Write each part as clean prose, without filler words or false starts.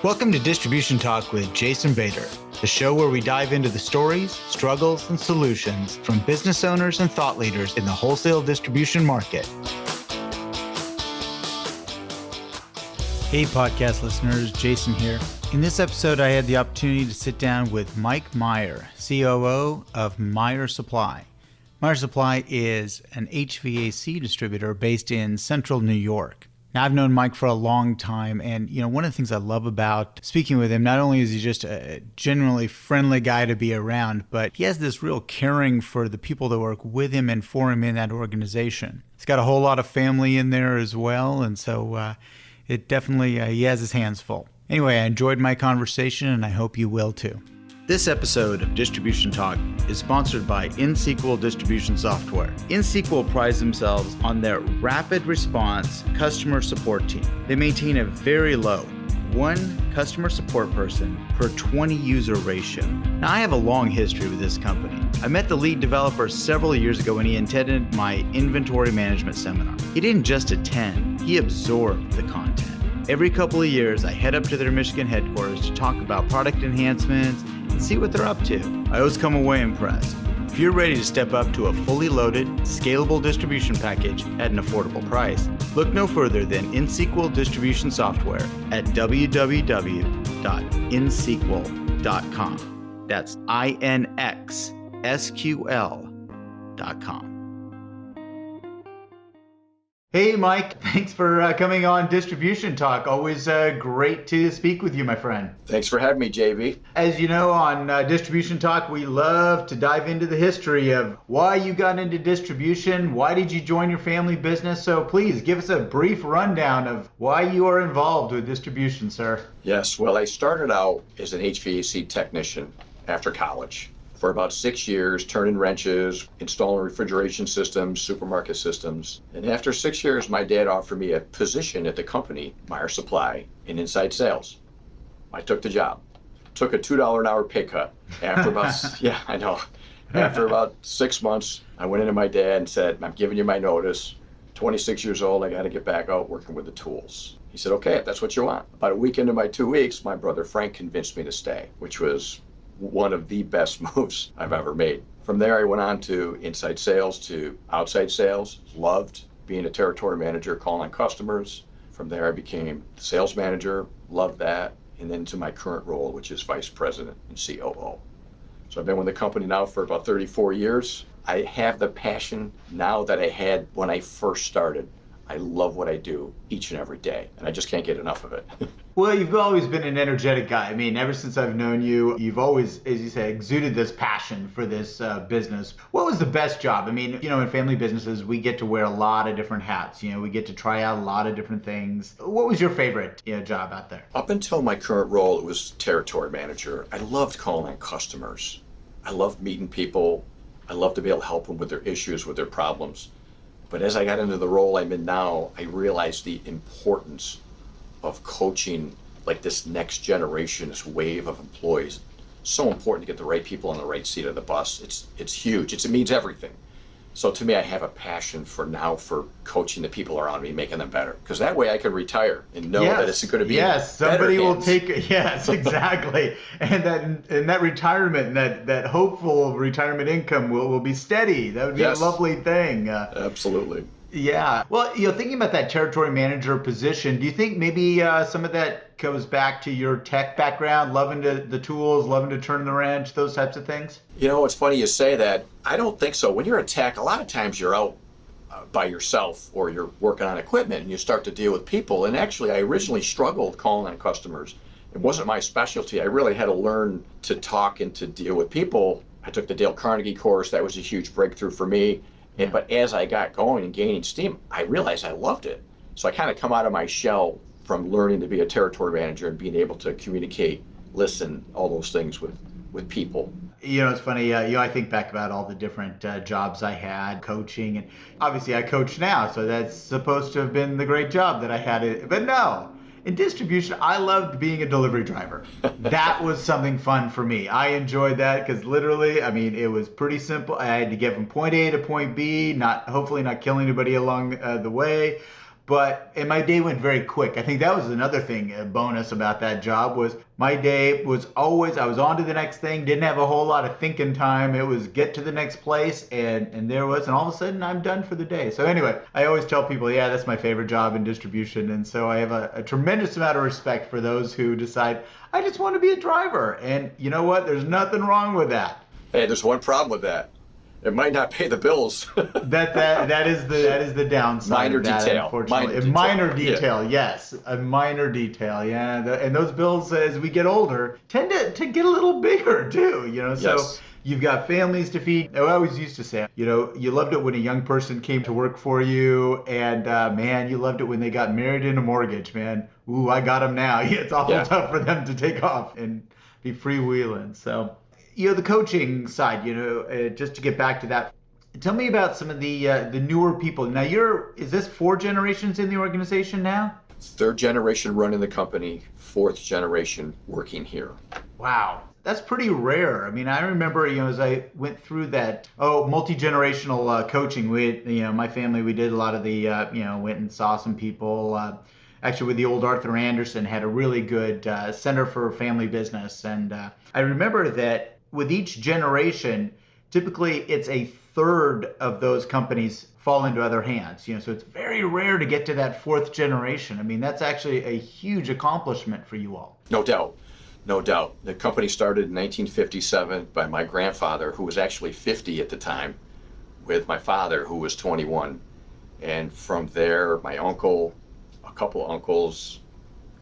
Welcome to Distribution Talk with Jason Bader, the show where we dive into the stories, struggles, and solutions from business owners and thought leaders in the wholesale distribution market. Hey, podcast listeners, Jason here. In this episode, I had the opportunity to sit down with Mike Meier, COO of Meier Supply. Meier Supply is an HVAC distributor based in central New York. Now, I've known Mike for a long time, and one of the things I love about speaking with him, not only is he just a genuinely friendly guy to be around, but he has this real caring for the people that work with him and for him in that organization. He's got a whole lot of family in there as well, and so it definitely, he has his hands full. Anyway, I enjoyed my conversation, and I hope you will too. This episode of Distribution Talk is sponsored by InSequel Distribution Software. InSequel prides themselves on their rapid response customer support team. They maintain a very low 1 customer support person per 20 user ratio. Now, I have a long history with this company. I met the lead developer several years ago when he attended my inventory management seminar. He didn't just attend, he absorbed the content. Every couple of years, I head up to their Michigan headquarters to talk about product enhancements and see what they're up to. I always come away impressed. If you're ready to step up to a fully loaded, scalable distribution package at an affordable price, look no further than InSequel Distribution Software at www.insequel.com. That's INXSQL.com. Hey, Mike. Thanks for coming on Distribution Talk. Always great to speak with you, my friend. Thanks for having me, JB. As you know, on Distribution Talk, we love to dive into the history of why you got into distribution, why did you join your family business. So please give us a brief rundown of why you are involved with distribution, sir. Yes, well, I started out as an HVAC technician after college. For about 6 years, turning wrenches, installing refrigeration systems, supermarket systems. And after 6 years, my dad offered me a position at the company, Meier Supply, in inside sales. I took the job. Took a $2 an hour pay cut. After about, yeah, I know. After about 6 months, I went into my dad and said, I'm giving you my notice. 26 years old, I got to get back out working with the tools. He said, okay, if that's what you want. About a week into my 2 weeks, my brother Frank convinced me to stay, which was one of the best moves I've ever made. From there, I went on to inside sales to outside sales. Loved being a territory manager, calling on customers. From there, I became sales manager. Loved that. And then to my current role, which is vice president and COO. So I've been with the company now for about 34 years. I have the passion now that I had when I first started. I love what I do each and every day, and I just can't get enough of it. Well, you've always been an energetic guy. I mean, ever since I've known you, you've always, as you say, exuded this passion for this business. What was the best job? I mean, in family businesses, we get to wear a lot of different hats. We get to try out a lot of different things. What was your favorite job out there? Up until my current role, it was territory manager. I loved calling on customers. I loved meeting people. I loved to be able to help them with their issues, with their problems. But as I got into the role I'm in now, I realized the importance of coaching like this next generation, this wave of employees. So important to get the right people on the right seat of the bus. It's huge. It means everything. So to me, I have a passion for coaching the people around me, making them better. Because that way I can retire and know that it's going to be somebody better will hands. take. Yes, exactly. and that retirement, that hopeful retirement income will be steady. That would be a lovely thing. Absolutely. Yeah. Well, thinking about that territory manager position, do you think maybe some of that goes back to your tech background, loving the tools, loving to turn the wrench, those types of things? It's funny you say that. I don't think so. When you're a tech, a lot of times you're out by yourself or you're working on equipment and you start to deal with people. And actually, I originally struggled calling on customers. It wasn't my specialty. I really had to learn to talk and to deal with people. I took the Dale Carnegie course. That was a huge breakthrough for me. But as I got going and gaining steam, I realized I loved it. So I kind of come out of my shell from learning to be a territory manager and being able to communicate, listen, all those things with people. It's funny, I think back about all the different jobs I had, coaching, and obviously I coach now, so that's supposed to have been the great job that I had. But no, in distribution, I loved being a delivery driver. That was something fun for me. I enjoyed that because literally, it was pretty simple. I had to get from point A to point B, hopefully not killing anybody along the way. and my day went very quick. I think that was another thing, a bonus about that job was my day was always, I was on to the next thing, didn't have a whole lot of thinking time. It was get to the next place and there was, and all of a sudden I'm done for the day. So anyway, I always tell people, yeah, that's my favorite job in distribution. And so I have a tremendous amount of respect for those who decide, I just want to be a driver. And you know what? There's nothing wrong with that. Hey, there's one problem with that. It might not pay the bills. that is the downside. Minor of that, detail. Unfortunately, Minor detail. Yes, a minor detail. Yeah, and those bills as we get older tend to get a little bigger too. You know, so. Yes. You've got families to feed. I always used to say, you know, you loved it when a young person came to work for you, and man, you loved it when they got married in a mortgage, man. Ooh, I got them now. It's awful tough for them to take off and be freewheeling. So, you know, the coaching side, you know, just to get back to that, tell me about some of the newer people. Now, is this 4 generations in the organization now? 3rd generation running the company, 4th generation working here. Wow. That's pretty rare. I mean, I remember, you know, as I went through that, multi-generational coaching, my family, we did a lot of the, went and saw some people. Actually, with the old Arthur Anderson, had a really good Center for Family Business. And I remember that with each generation, typically it's a third of those companies fall into other hands. You know, so it's very rare to get to that 4th generation. I mean, that's actually a huge accomplishment for you all. No doubt. No doubt. The company started in 1957 by my grandfather, who was actually 50 at the time, with my father, who was 21. And from there, my uncle, a couple of uncles,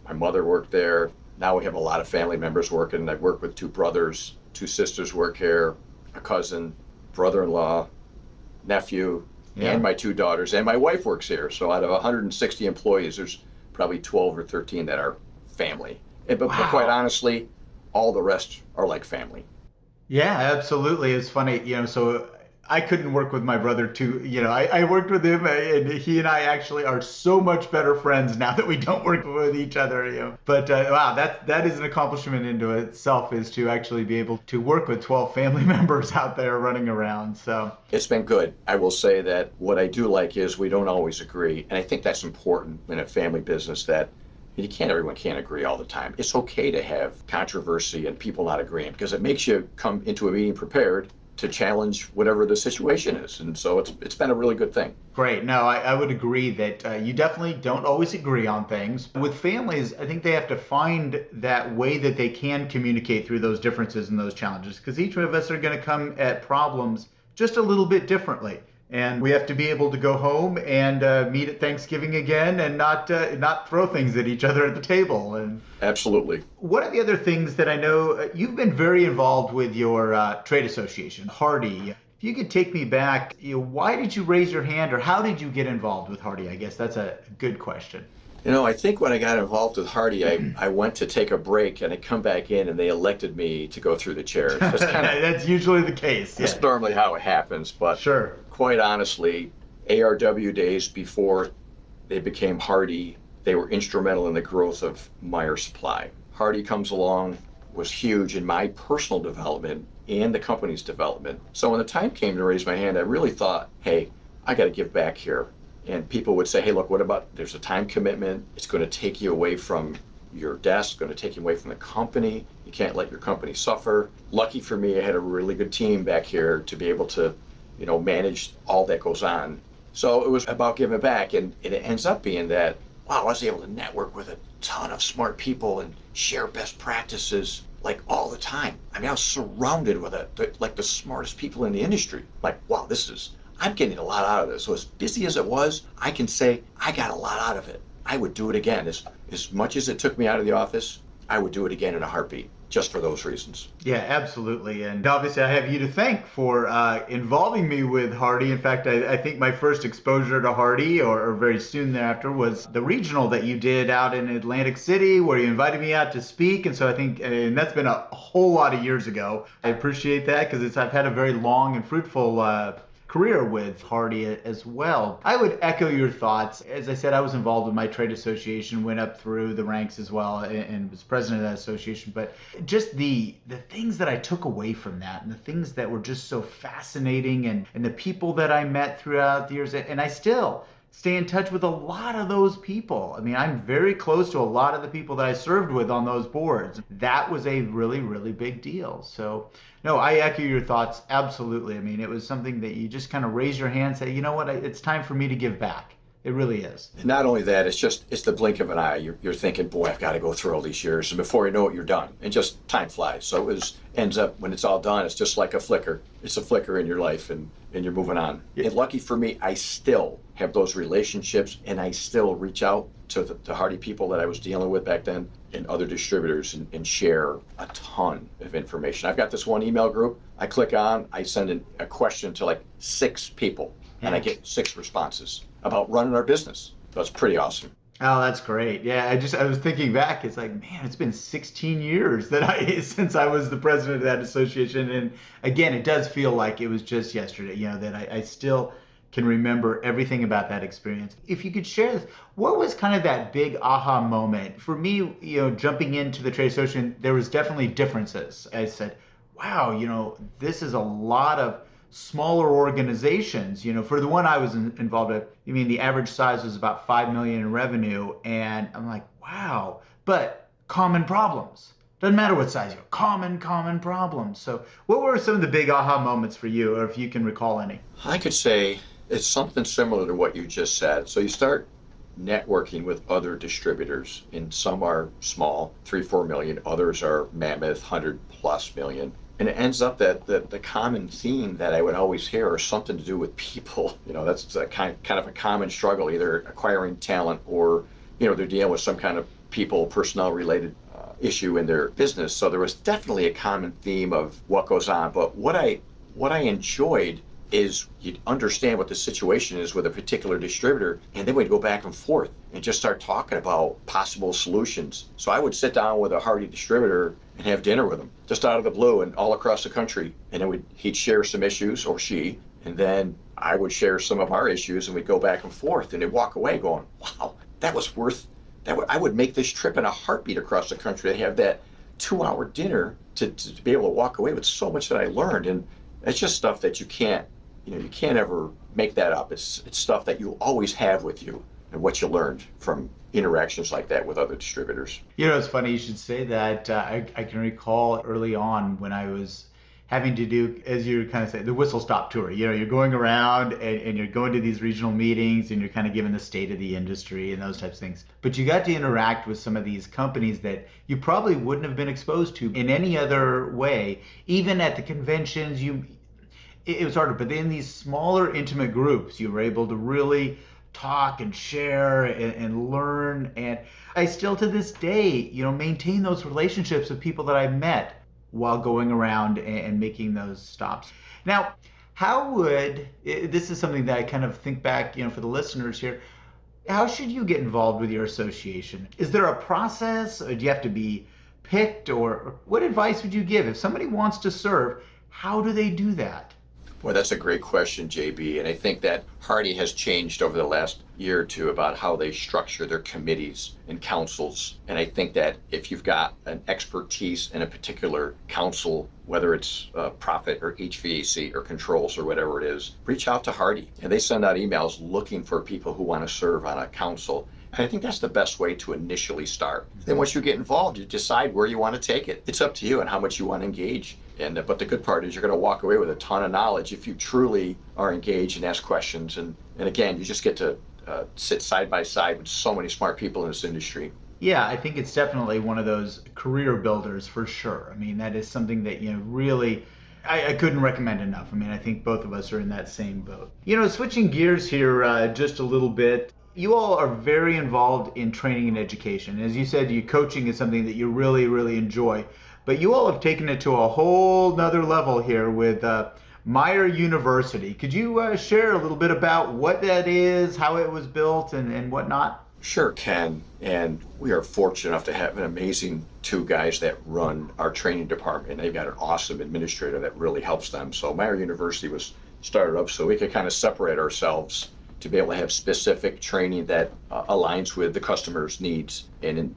my mother worked there. Now we have a lot of family members working. I've worked with 2 brothers, 2 sisters work here, a cousin, brother-in-law, nephew, and my 2 daughters, and my wife works here. So out of 160 employees, there's probably 12 or 13 that are family. But quite honestly, all the rest are like family. Yeah, absolutely. It's funny, you know, so I couldn't work with my brother too. You know, I worked with him and he and I actually are so much better friends now that we don't work with each other, you know. But wow, that is an accomplishment into itself, is to actually be able to work with 12 family members out there running around. So it's been good. I will say that what I do like is we don't always agree. And I think that's important in a family business, that everyone can't agree all the time. It's okay to have controversy and people not agreeing, because it makes you come into a meeting prepared to challenge whatever the situation is. And so it's been a really good thing. Great. No, I would agree that you definitely don't always agree on things. With families, I think they have to find that way that they can communicate through those differences and those challenges, because each of us are going to come at problems just a little bit differently. And we have to be able to go home and meet at Thanksgiving again and not throw things at each other at the table. And absolutely. One of the other things that I know, you've been very involved with your trade association, Hardy. If you could take me back, why did you raise your hand, or how did you get involved with Hardy? I guess that's a good question. You know, I think when I got involved with Hardy, I went to take a break and I come back in and they elected me to go through the chairs. That's usually the case. That's normally how it happens. But sure. Quite honestly, ARW days before they became Hardy, they were instrumental in the growth of Meier Supply. Hardy comes along, was huge in my personal development and the company's development. So when the time came to raise my hand, I really thought, hey, I got to give back here. And people would say, hey, look, what about, there's a time commitment. It's going to take you away from your desk, going to take you away from the company. You can't let your company suffer. Lucky for me, I had a really good team back here to be able to, manage all that goes on. So it was about giving back. And it ends up being that, wow, I was able to network with a ton of smart people and share best practices like all the time. I mean, I was surrounded with the smartest people in the industry. Like, wow, I'm getting a lot out of this. So as busy as it was, I can say I got a lot out of it. I would do it again. As much as it took me out of the office, I would do it again in a heartbeat, just for those reasons. Yeah, absolutely. And obviously I have you to thank for involving me with Hardy. In fact, I think my first exposure to Hardy, or very soon thereafter, was the regional that you did out in Atlantic City, where you invited me out to speak. And so I think, and that's been a whole lot of years ago. I appreciate that, because I've had a very long and fruitful career with Hardy as well. I would echo your thoughts. As I said, I was involved with my trade association, went up through the ranks as well, and was president of that association. But just the things that I took away from that, and the things that were just so fascinating, and the people that I met throughout the years, and I still stay in touch with a lot of those people. I mean, I'm very close to a lot of the people that I served with on those boards. That was a really, really big deal. So, no, I echo your thoughts absolutely. I mean, it was something that you just kind of raise your hand, say, you know what, it's time for me to give back. It really is. And not only that, it's the blink of an eye. You're thinking, boy, I've got to go through all these years. And before you know it, you're done. And just time flies. So ends up, when it's all done, it's just like a flicker. It's a flicker in your life and you're moving on. Yeah. And lucky for me, I still have those relationships and I still reach out to the Hardie people that I was dealing with back then and other distributors and share a ton of information. I've got this one email group I click on, I send a question to like 6 people and I get 6 responses about running our business. So it's pretty awesome. Oh, that's great. Yeah, I was thinking back. It's like, man, it's been 16 years since I was the president of that association. And again, it does feel like it was just yesterday, that I still can remember everything about that experience. If you could share this, what was kind of that big aha moment? For me, jumping into the trade association, there was definitely differences. I said, wow, this is a lot of smaller organizations. For the one I was involved with, the average size was about 5 million in revenue. And I'm like, wow, but common problems. Doesn't matter what size you are, common problems. So what were some of the big aha moments for you, or if you can recall any? I could say it's something similar to what you just said. So you start networking with other distributors, and some are small, 3-4 million, others are mammoth, 100+ million. And it ends up that the common theme that I would always hear is something to do with people. That's a kind of a common struggle, either acquiring talent or, they're dealing with some kind of personnel related issue in their business. So there was definitely a common theme of what goes on. But what I enjoyed is you'd understand what the situation is with a particular distributor, and then we'd go back and forth and just start talking about possible solutions. So I would sit down with a Hardie distributor and have dinner with him, just out of the blue and all across the country. And then he'd share some issues, or she, and then I would share some of our issues, and we'd go back and forth, and they'd walk away going, wow, that was worth that. I would make this trip in a heartbeat across the country to have that 2-hour dinner to be able to walk away with so much that I learned. And it's just stuff that you can't ever make that up. It's stuff that you'll always have with you and what you learned from interactions like that with other distributors. It's funny you should say that. I can recall early on when I was having to do, as you kind of say, the whistle stop tour. You're going around and you're going to these regional meetings and you're kind of giving the state of the industry and those types of things. But you got to interact with some of these companies that you probably wouldn't have been exposed to in any other way. Even at the conventions, it was harder, but in these smaller, intimate groups, you were able to really talk and share and learn. And I still, to this day, maintain those relationships with people that I met while going around and making those stops. Now, this is something that I kind of think back, for the listeners here, how should you get involved with your association? Is there a process, or do you have to be picked, or what advice would you give? If somebody wants to serve, how do they do that? Boy, that's a great question, JB. And I think that Hardie has changed over the last year or two about how they structure their committees and councils. And I think that if you've got an expertise in a particular council, whether it's profit or HVAC or controls or whatever it is, reach out to Hardie. And they send out emails looking for people who want to serve on a council. And I think that's the best way to initially start. Then once you get involved, you decide where you want to take it. It's up to you and how much you want to engage. But the good part is you're going to walk away with a ton of knowledge if you truly are engaged and ask questions. And again, you just get to sit side by side with so many smart people in this industry. Yeah, I think it's definitely one of those career builders for sure. That is something that, really, I couldn't recommend enough. I think both of us are in that same boat. Switching gears here just a little bit. You all are very involved in training and education. As you said, coaching is something that you really, really enjoy. But you all have taken it to a whole nother level here with Meier University. Could you share a little bit about what that is, how it was built, and whatnot? Sure, Ken. And we are fortunate enough to have an amazing 2 guys that run our training department. And they've got an awesome administrator that really helps them. So Meier University was started up so we could kind of separate ourselves to be able to have specific training that aligns with the customer's needs.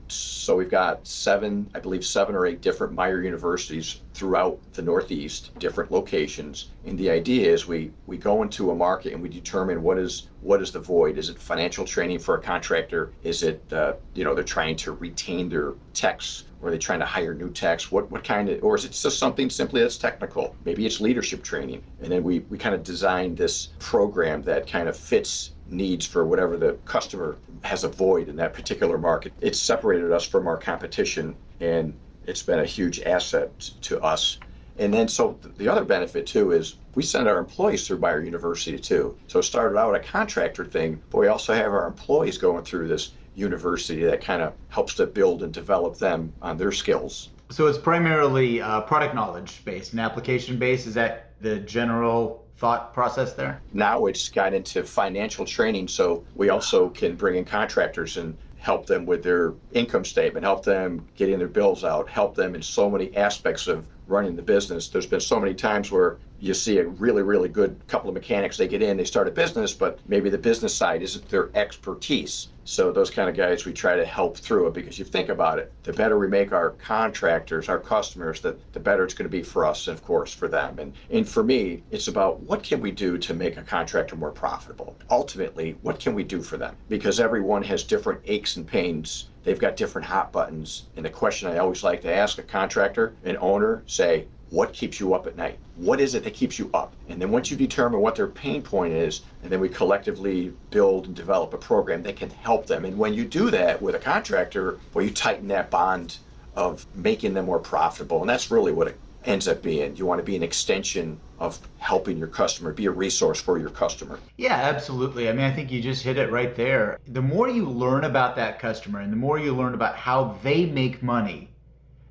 So we've got I believe seven or eight different Meier universities throughout the Northeast, different locations. And the idea is we go into a market and we determine what is the void. Is it financial training for a contractor? Is it, they're trying to retain their techs? Or are they trying to hire new techs? What kind of, or is it just something simply that's technical? Maybe it's leadership training. And then we kind of designed this program that kind of fits needs for whatever the customer has a void in that particular market. It's separated us from our competition, and it's been a huge asset to us. And then so the other benefit too is we send our employees through Meier University too. So it started out a contractor thing, but we also have our employees going through this university that kind of helps to build and develop them on their skills. So it's primarily product knowledge based and application based. Is that the general thought process there? Now it's got into financial training, so we also can bring in contractors and help them with their income statement, help them getting their bills out, help them in so many aspects of running the business. There's been so many times where you see a really, really good couple of mechanics, they get in, they start a business, but maybe the business side isn't their expertise. So those kind of guys, we try to help through it, because you think about it, the better we make our contractors, our customers, the better it's going to be for us and of course for them. And for me, it's about what can we do to make a contractor more profitable? Ultimately, what can we do for them? Because everyone has different aches and pains. They've got different hot buttons. And the question I always like to ask a contractor, an owner, say, what keeps you up at night? What is it that keeps you up? And then once you determine what their pain point is, and then we collectively build and develop a program that can help them. And when you do that with a contractor, well, you tighten that bond of making them more profitable. And that's really what it ends up being. You want to be an extension of helping your customer, be a resource for your customer. Yeah, absolutely. I mean, I think you just hit it right there. The more you learn about that customer and the more you learn about how they make money,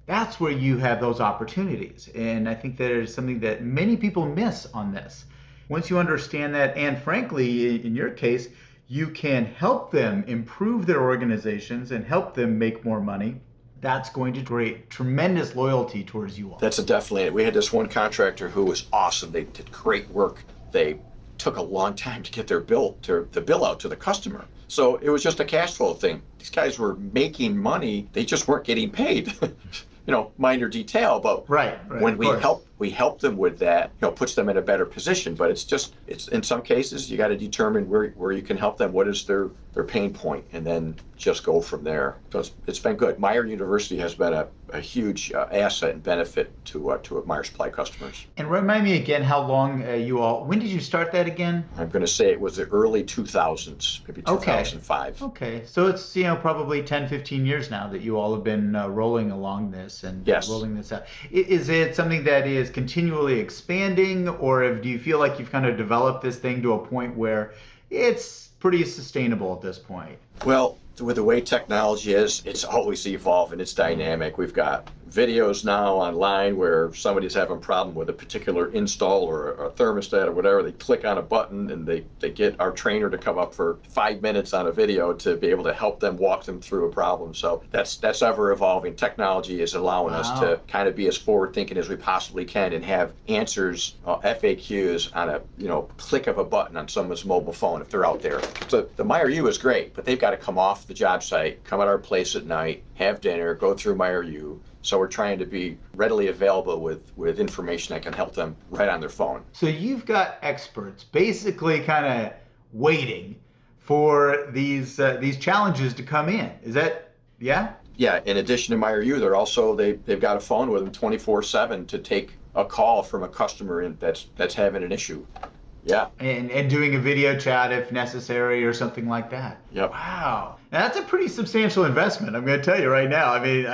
that's where you have those opportunities. And I think that is something that many people miss on this. Once you understand that, and frankly, in your case, you can help them improve their organizations and help them make more money, that's going to create tremendous loyalty towards you all. That's definitely it. We had this one contractor who was awesome. They did great work. They took a long time to get the bill out to the customer. So it was just a cash flow thing. These guys were making money. They just weren't getting paid. Minor detail, but when we help them with that, puts them in a better position. But it's in some cases, you got to determine where you can help them. What is their pain point, and then just go from there. So it's been good. Meier University has been a huge asset and benefit to Meier Supply customers. And remind me again how long when did you start that again? I'm going to say it was the early 2000s, maybe 2005. Okay. So it's, probably 10, 15 years now that you all have been rolling along this and rolling this out. Is it something that is continually expanding, or do you feel like you've kind of developed this thing to a point where it's pretty sustainable at this point? Well, with the way technology is, it's always evolving, it's dynamic. We've got videos now online where somebody's having a problem with a particular install or a thermostat or whatever. They click on a button and they get our trainer to come up for 5 minutes on a video to be able to help them, walk them through a problem. So that's ever evolving. Technology is allowing us to kind of be as forward thinking as we possibly can and have answers, FAQs on a click of a button on someone's mobile phone if they're out there. So the Meier U is great, but they've got to come off the job site, come at our place at night, have dinner, go through Meier U. So we're trying to be readily available with information that can help them right on their phone. So you've got experts basically kind of waiting for these challenges to come in. Is that, yeah? Yeah, in addition to Meier U, they've got a phone with them 24/7 to take a call from a customer that's having an issue. Yeah. And doing a video chat if necessary or something like that. Yep. Wow. Now, that's a pretty substantial investment, I'm going to tell you right now. I mean,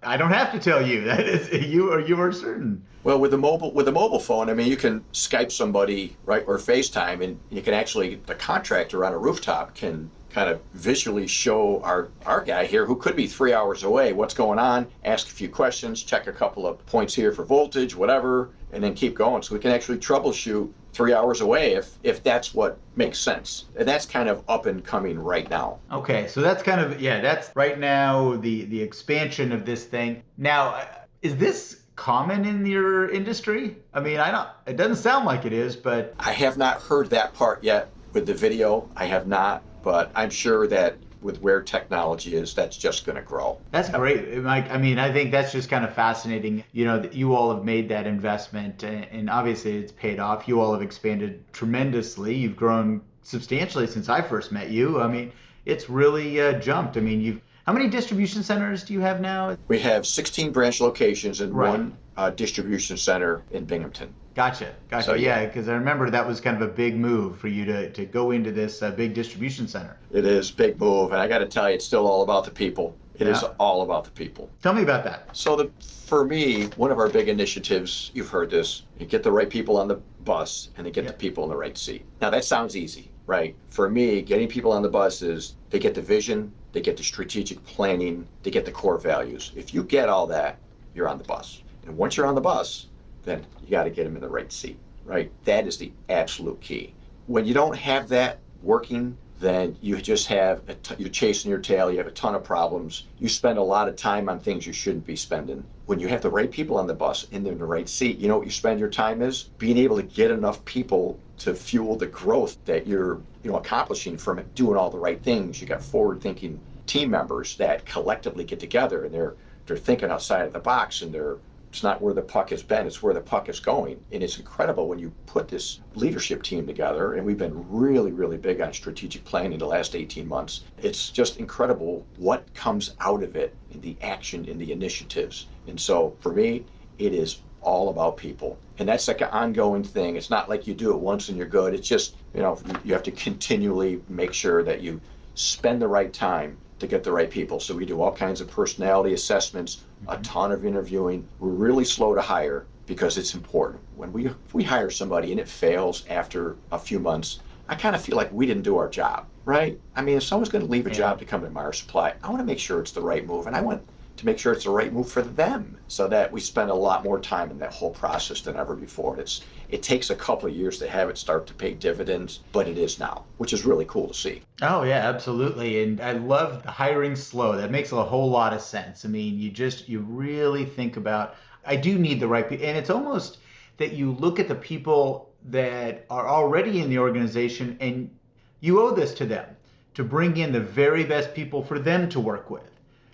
I don't have to tell you. That is, you are certain. Well, with the mobile phone, I mean, you can Skype somebody, right, or FaceTime, and you can actually, the contractor on a rooftop can kind of visually show our guy here, who could be 3 hours away, what's going on, ask a few questions, check a couple of points here for voltage, whatever, and then keep going. So we can actually troubleshoot 3 hours away if that's what makes sense. And that's kind of up and coming right now. Okay, so that's kind of, that's right now the expansion of this thing. Now, is this common in your industry? I mean, it doesn't sound like it is, but... I have not heard that part yet with the video. I have not, but I'm sure that with where technology is, that's just going to grow. That's great, Mike. I mean, I think that's just kind of fascinating. That you all have made that investment, and obviously it's paid off. You all have expanded tremendously. You've grown substantially since I first met you. I mean, it's really jumped. I mean, how many distribution centers do you have now? We have 16 branch locations and Right. one distribution center in Binghamton. Gotcha. So, Yeah, because I remember that was kind of a big move for you to go into this big distribution center. It is a big move, and I got to tell you, it's still all about the people. It is all about the people. Tell me about that. So for me, one of our big initiatives, you've heard this, you get the right people on the bus and they get the people in the right seat. Now that sounds easy, right? For me, getting people on the bus is they get the vision, they get the strategic planning, they get the core values. If you get all that, you're on the bus. And once you're on the bus, then you got to get them in the right seat, right? That is the absolute key. When you don't have that working, then you just have, you're chasing your tail, you have a ton of problems. You spend a lot of time on things you shouldn't be spending. When you have the right people on the bus and they're in the right seat, you know what you spend your time is? Being able to get enough people to fuel the growth that you're accomplishing from it, doing all the right things. You got forward-thinking team members that collectively get together and they're thinking outside of the box, and it's not where the puck has been, it's where the puck is going. And it's incredible when you put this leadership team together, and we've been really, really big on strategic planning the last 18 months. It's just incredible what comes out of it in the action, in the initiatives. And so for me, it is all about people. And that's like an ongoing thing. It's not like you do it once and you're good. It's just, you have to continually make sure that you spend the right time to get the right people. So we do all kinds of personality assessments, a ton of interviewing. We're really slow to hire because it's important. When we hire somebody and it fails after a few months, I kind of feel like we didn't do our job, right? I mean, if someone's going to leave a job to come to Meier Supply, I want to make sure it's the right move, and I want to make sure it's the right move for them, so that we spend a lot more time in that whole process than ever before. It takes a couple of years to have it start to pay dividends, but it is now, which is really cool to see. Oh yeah, absolutely. And I love the hiring slow. That makes a whole lot of sense. I mean, you really think about, I do need the right people. And it's almost that you look at the people that are already in the organization and you owe this to them to bring in the very best people for them to work with.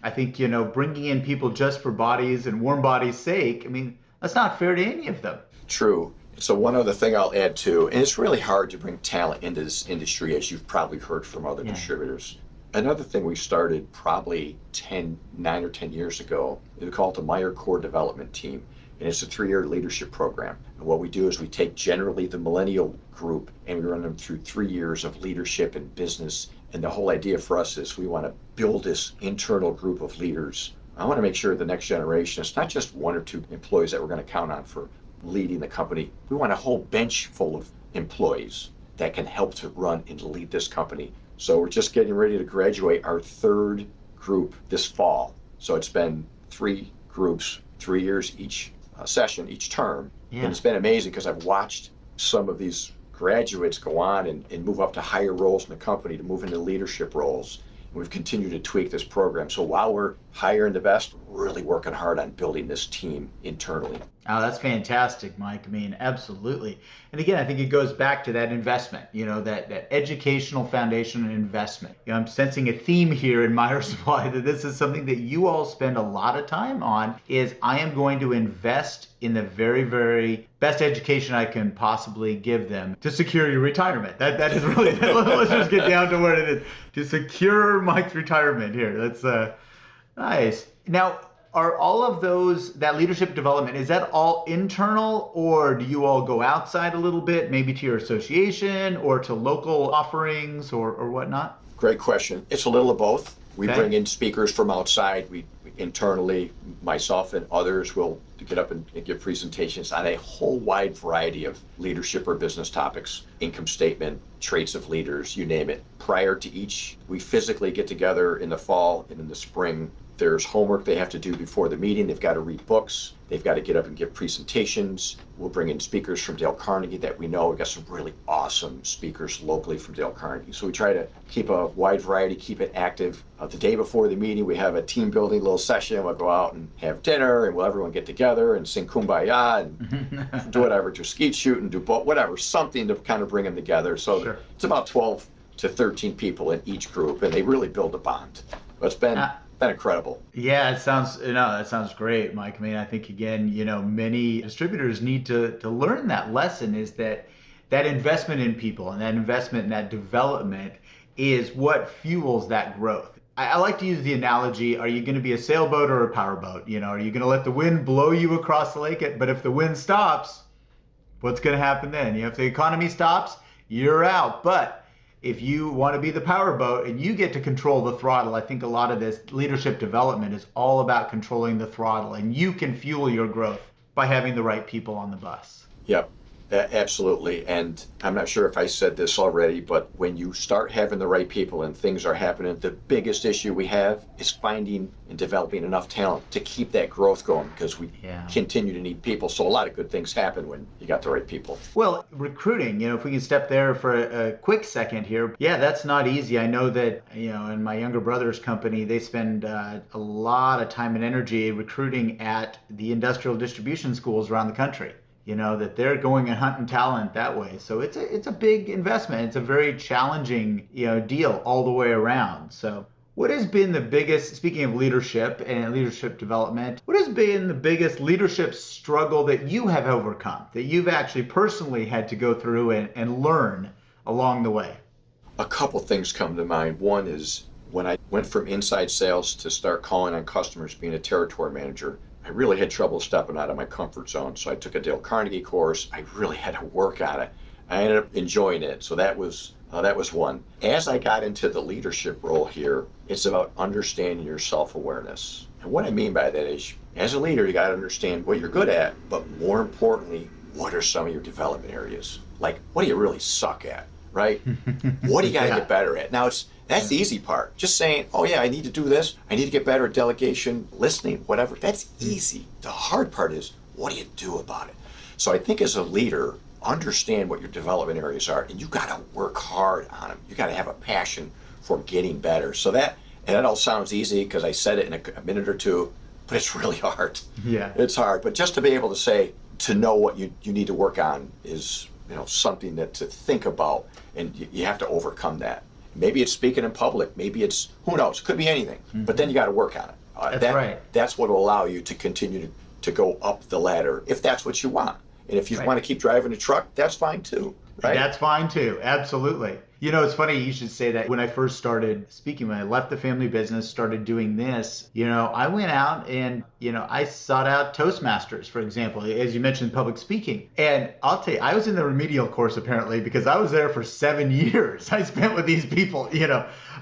I think, bringing in people just for bodies and warm bodies' sake, I mean, that's not fair to any of them. True. So one other thing I'll add too, and it's really hard to bring talent into this industry, as you've probably heard from other distributors. Another thing we started probably 9 or 10 years ago, we call it the Meier Core Development Team. And it's a 3-year leadership program. And what we do is we take generally the millennial group and we run them through 3 years of leadership and business. And the whole idea for us is we want to build this internal group of leaders. I want to make sure the next generation, it's not just 1 or 2 employees that we're going to count on for leading the company. We want a whole bench full of employees that can help to run and lead this company. So we're just getting ready to graduate our 3rd group this fall. So it's been 3 groups, 3 years each session, each term. And it's been amazing because I've watched some of these graduates go on and move up to higher roles in the company, to move into leadership roles. And we've continued to tweak this program. So while we're hiring the best, we're really working hard on building this team internally. Oh, that's fantastic, Mike. I mean, absolutely. And again, I think it goes back to that investment, that educational foundation and investment. I'm sensing a theme here in Meier Supply that this is something that you all spend a lot of time on, is I am going to invest in the very, very best education I can possibly give them to secure your retirement. That is really, let's just get down to where it is. To secure Mike's retirement here. That's nice. Now, are all of that leadership development, is that all internal, or do you all go outside a little bit, maybe to your association or to local offerings or whatnot? Great question. It's a little of both. We bring in speakers from outside. We internally, myself and others will get up and give presentations on a whole wide variety of leadership or business topics, income statement, traits of leaders, you name it. Prior to each, we physically get together in the fall and in the spring. There's homework they have to do before the meeting. They've got to read books. They've got to get up and give presentations. We'll bring in speakers from Dale Carnegie that we know. We've got some really awesome speakers locally from Dale Carnegie. So we try to keep a wide variety, keep it active. The day before the meeting, we have a team building little session. We'll go out and have dinner, and we'll everyone get together and sing Kumbaya and do whatever, do skeet shoot and do whatever, something to kind of bring them together. So it's about 12 to 13 people in each group, and they really build a bond. It's been incredible. Yeah, that sounds great, Mike. I mean, I think again, many distributors need to learn that lesson, is that investment in people and that investment in that development is what fuels that growth. I like to use the analogy, are you going to be a sailboat or a powerboat? Are you going to let the wind blow you across the lake? But if the wind stops, what's going to happen then? If the economy stops, you're out. But if you want to be the powerboat and you get to control the throttle, I think a lot of this leadership development is all about controlling the throttle, and you can fuel your growth by having the right people on the bus. Yep. Absolutely. And I'm not sure if I said this already, but when you start having the right people and things are happening, the biggest issue we have is finding and developing enough talent to keep that growth going, because we continue to need people. So a lot of good things happen when you got the right people. Well, recruiting, if we can step there for a quick second here. Yeah, that's not easy. I know that, in my younger brother's company, they spend a lot of time and energy recruiting at the industrial distribution schools around the country. That they're going and hunting talent that way. So it's a big investment. It's a very challenging, deal all the way around. So what has been the biggest, speaking of leadership and leadership development, what has been the biggest leadership struggle that you have overcome, that you've actually personally had to go through and learn along the way? A couple things come to mind. One is when I went from inside sales to start calling on customers, being a territory manager, I really had trouble stepping out of my comfort zone. So I took a Dale Carnegie course. I really had to work on it. I ended up enjoying it. So that was one. As I got into the leadership role here, it's about understanding your self-awareness. And what I mean by that is, as a leader, you got to understand what you're good at, but more importantly, what are some of your development areas? Like, what do you really suck at, right? What do you got to get better at? Now, that's the easy part. Just saying, oh yeah, I need to do this. I need to get better at delegation, listening, whatever. That's easy. The hard part is, what do you do about it? So I think as a leader, understand what your development areas are, and you got to work hard on them. You got to have a passion for getting better. So that all sounds easy because I said it in a minute or two, but it's really hard. Yeah. It's hard. But just to be able to say, to know what you need to work on is, something that to think about, and you have to overcome that. Maybe it's speaking in public. Maybe it's, who knows, it could be anything. Mm-hmm. But then you got to work on it. That's right. That's what will allow you to continue to go up the ladder, if that's what you want. And if you want to keep driving a truck, that's fine too, right? That's fine too, absolutely. It's funny you should say that. When I first started speaking, when I left the family business, started doing this, I went out and, I sought out Toastmasters, for example, as you mentioned, public speaking. And I'll tell you, I was in the remedial course apparently because I was there for 7 years. I spent with these people,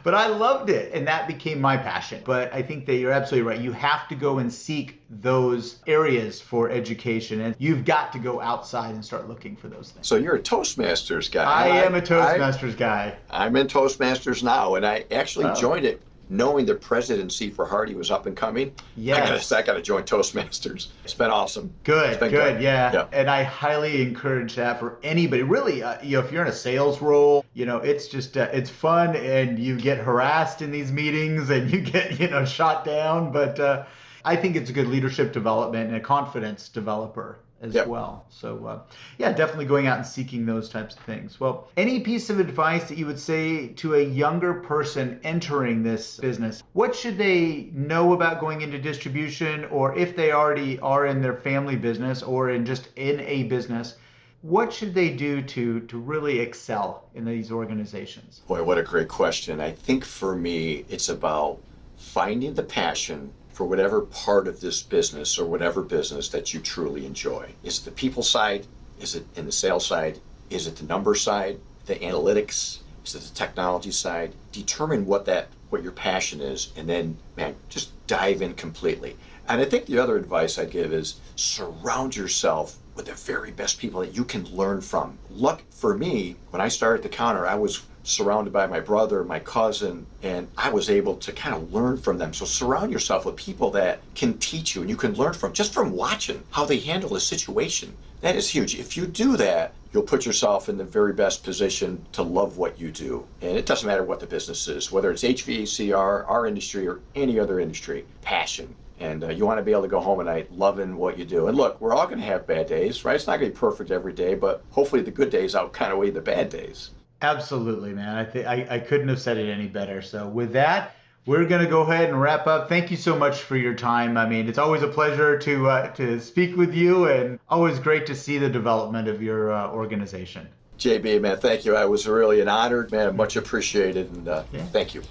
but I loved it. And that became my passion. But I think that you're absolutely right. You have to go and seek those areas for education, and you've got to go outside and start looking for those things. So you're a Toastmasters guy. I am a Toastmasters guy. I'm in Toastmasters now, and I actually joined it knowing the presidency for Hardy was up and coming. Yes. I got to join Toastmasters. It's been awesome. Good. Yeah. And I highly encourage that for anybody. Really, if you're in a sales role, it's just, it's fun, and you get harassed in these meetings and you get, shot down. But I think it's a good leadership development and a confidence developer as well. So definitely going out and seeking those types of things. Well, any piece of advice that you would say to a younger person entering this business? What should they know about going into distribution, or if they already are in their family business or in a business, what should they do to really excel in these organizations? Boy, what a great question. I think for me, it's about finding the passion for whatever part of this business or whatever business that you truly enjoy. Is it the people side? Is it in the sales side? Is it the number side? The analytics? Is it the technology side? Determine what your passion is, and then, just dive in completely. And I think the other advice I'd give is surround yourself with the very best people that you can learn from. Look, for me, when I started at the counter, I was surrounded by my brother, my cousin, and I was able to kind of learn from them. So surround yourself with people that can teach you and you can learn from, just from watching how they handle a situation. That is huge. If you do that, you'll put yourself in the very best position to love what you do. And it doesn't matter what the business is, whether it's HVAC, our industry, or any other industry, passion. And you want to be able to go home at night loving what you do. And look, we're all going to have bad days, right? It's not going to be perfect every day, but hopefully the good days outweigh the bad days. Absolutely, man. I couldn't have said it any better. So with that, we're going to go ahead and wrap up. Thank you so much for your time. I mean, it's always a pleasure to speak with you, and always great to see the development of your organization. JB, man, thank you. I was really an honor, man. Much appreciated, and thank you.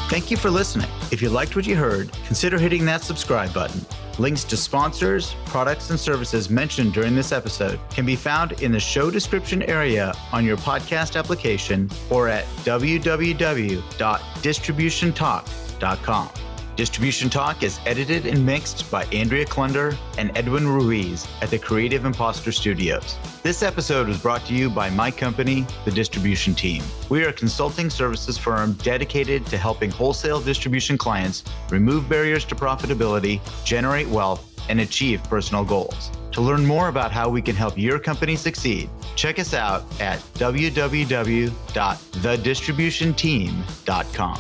Thank you for listening. If you liked what you heard, consider hitting that subscribe button. Links to sponsors, products, and services mentioned during this episode can be found in the show description area on your podcast application or at www.distributiontalk.com. Distribution Talk is edited and mixed by Andrea Klunder and Edwin Ruiz at the Creative Imposter Studios. This episode was brought to you by my company, The Distribution Team. We are a consulting services firm dedicated to helping wholesale distribution clients remove barriers to profitability, generate wealth, and achieve personal goals. To learn more about how we can help your company succeed, check us out at www.thedistributionteam.com.